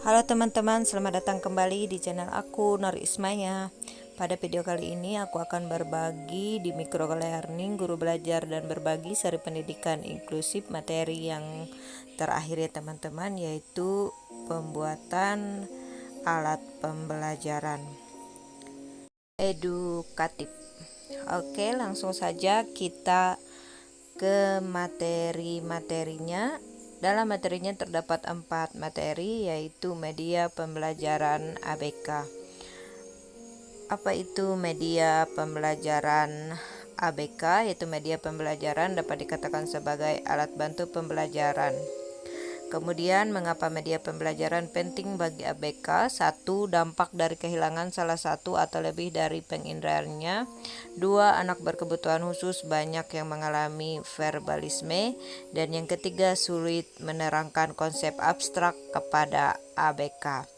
Halo teman-teman, selamat datang kembali di channel aku, Nur Ismaya. Pada video kali ini aku akan berbagi di micro learning guru belajar dan berbagi seri pendidikan inklusif materi yang terakhir ya teman-teman, yaitu pembuatan alat pembelajaran edukatif. Oke, langsung saja kita ke materi-materinya. Dalam materinya terdapat 4 materi, yaitu media pembelajaran ABK. Apa itu media pembelajaran ABK? Yaitu media pembelajaran dapat dikatakan sebagai alat bantu pembelajaran. Kemudian, mengapa media pembelajaran penting bagi ABK? 1. Dampak dari kehilangan salah satu atau lebih dari penginderanya. 2. Anak berkebutuhan khusus banyak yang mengalami verbalisme. Dan yang ketiga, sulit menerangkan konsep abstrak kepada ABK.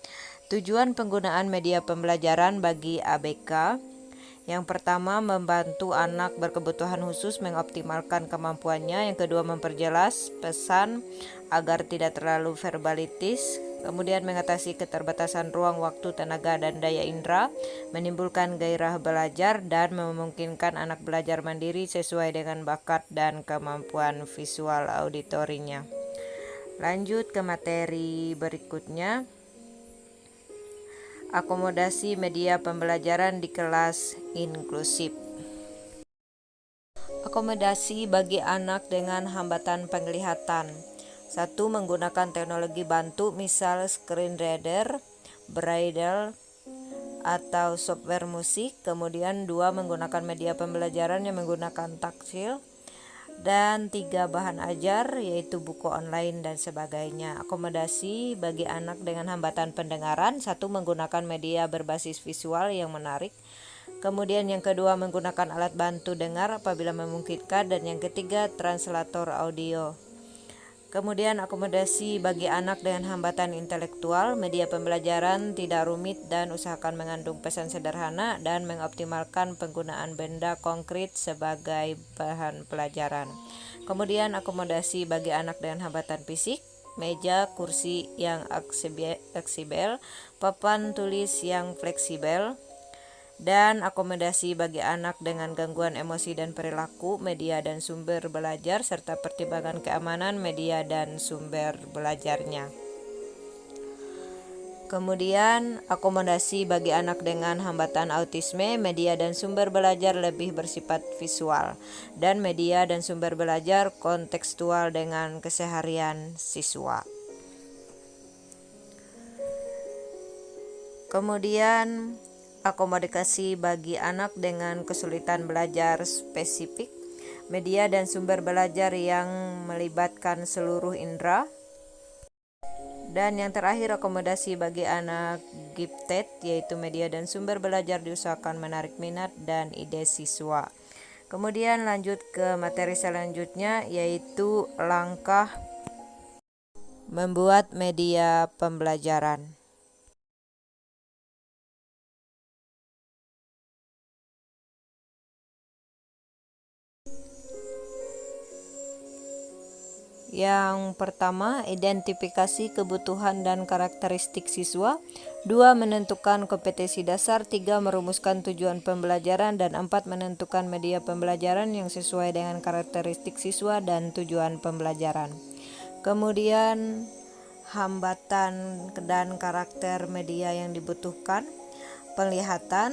Tujuan penggunaan media pembelajaran bagi ABK: yang pertama, membantu anak berkebutuhan khusus mengoptimalkan kemampuannya. Yang kedua, memperjelas pesan agar tidak terlalu verbalitis. Kemudian, mengatasi keterbatasan ruang, waktu, tenaga, dan daya indera, menimbulkan gairah belajar, dan memungkinkan anak belajar mandiri sesuai dengan bakat dan kemampuan visual auditorinya. Lanjut ke materi berikutnya. Akomodasi media pembelajaran di kelas inklusif. Akomodasi bagi anak dengan hambatan penglihatan. 1. Menggunakan teknologi bantu, misal screen reader, braille, atau software musik. Kemudian 2. Menggunakan media pembelajaran yang menggunakan taksil. Dan 3. Bahan ajar, yaitu buku online dan sebagainya. Akomodasi bagi anak dengan hambatan pendengaran. 1. Menggunakan media berbasis visual yang menarik. Kemudian yang kedua, menggunakan alat bantu dengar apabila memungkinkan. Dan yang ketiga, translator audio. Kemudian akomodasi bagi anak dengan hambatan intelektual. Media pembelajaran tidak rumit dan usahakan mengandung pesan sederhana dan mengoptimalkan penggunaan benda konkret sebagai bahan pelajaran. Kemudian akomodasi bagi anak dengan hambatan fisik. Meja, kursi yang aksibel, papan tulis yang fleksibel. Dan akomodasi bagi anak dengan gangguan emosi dan perilaku, media dan sumber belajar, serta pertimbangan keamanan media dan sumber belajarnya. Kemudian, akomodasi bagi anak dengan hambatan autisme, media dan sumber belajar lebih bersifat visual, dan media dan sumber belajar kontekstual dengan keseharian siswa. Kemudian, akomodasi bagi anak dengan kesulitan belajar spesifik, media dan sumber belajar yang melibatkan seluruh indera. Dan yang terakhir, akomodasi bagi anak gifted, yaitu media dan sumber belajar diusahakan menarik minat dan ide siswa. Kemudian lanjut ke materi selanjutnya, yaitu langkah membuat media pembelajaran. Yang pertama, identifikasi kebutuhan dan karakteristik siswa. 2. Menentukan kompetensi dasar. 3. Merumuskan tujuan pembelajaran. Dan 4. Menentukan media pembelajaran yang sesuai dengan karakteristik siswa dan tujuan pembelajaran. Kemudian, hambatan dan karakter media yang dibutuhkan. Penglihatan,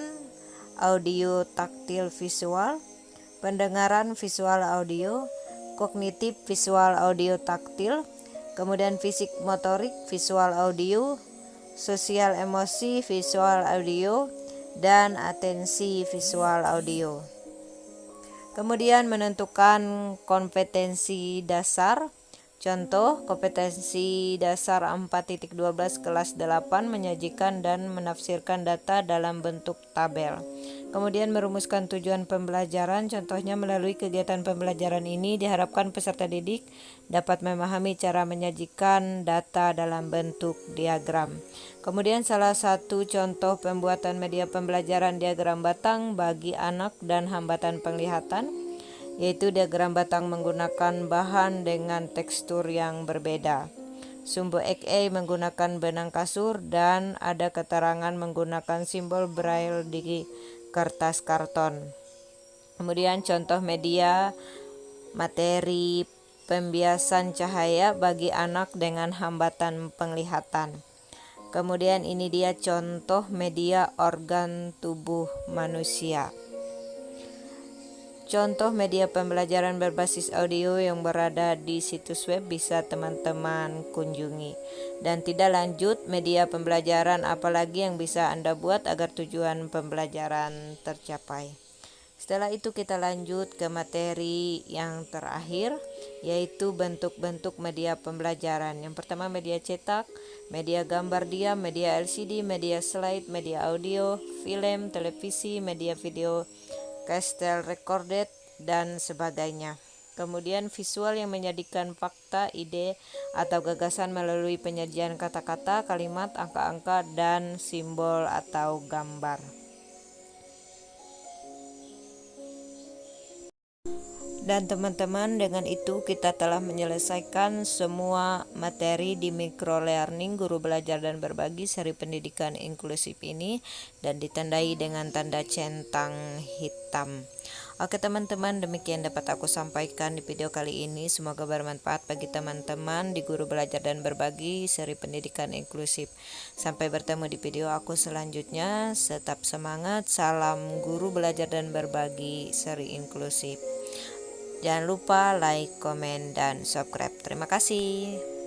audio taktil visual, pendengaran visual audio, kognitif visual audio taktil, kemudian fisik motorik visual audio, sosial emosi visual audio, dan atensi visual audio. Kemudian menentukan kompetensi dasar. Contoh, kompetensi dasar 4.12 kelas 8 menyajikan dan menafsirkan data dalam bentuk tabel. Kemudian merumuskan tujuan pembelajaran. Contohnya, melalui kegiatan pembelajaran ini diharapkan peserta didik dapat memahami cara menyajikan data dalam bentuk diagram. Kemudian salah satu contoh pembuatan media pembelajaran diagram batang bagi anak dan hambatan penglihatan, yaitu diagram batang menggunakan bahan dengan tekstur yang berbeda. sumbu XE menggunakan benang kasur, dan ada keterangan menggunakan simbol braille di kertas karton. Kemudian contoh media materi pembiasan cahaya bagi anak dengan hambatan penglihatan. Kemudian ini dia contoh media organ tubuh manusia. Contoh media pembelajaran berbasis audio yang berada di situs web bisa teman-teman kunjungi. Dan tidak lanjut, media pembelajaran apalagi yang bisa Anda buat agar tujuan pembelajaran tercapai. Setelah itu kita lanjut ke materi yang terakhir, yaitu bentuk-bentuk media pembelajaran. Yang pertama media cetak, media gambar diam, media LCD, media slide, media audio, film, televisi, media video, castle recorded, dan sebagainya. Kemudian visual yang menyajikan fakta, ide, atau gagasan melalui penyajian kata-kata, kalimat, angka-angka, dan simbol atau gambar. Dan teman-teman, dengan itu kita telah menyelesaikan semua materi di microlearning guru belajar dan berbagi seri pendidikan inklusif ini, dan ditandai dengan tanda centang hitam. Oke teman-teman, demikian dapat aku sampaikan di video kali ini. Semoga bermanfaat bagi teman-teman di guru belajar dan berbagi seri pendidikan inklusif. Sampai bertemu di video aku selanjutnya. Tetap semangat. Salam guru belajar dan berbagi seri inklusif. Jangan lupa like, komen, dan subscribe. Terima kasih.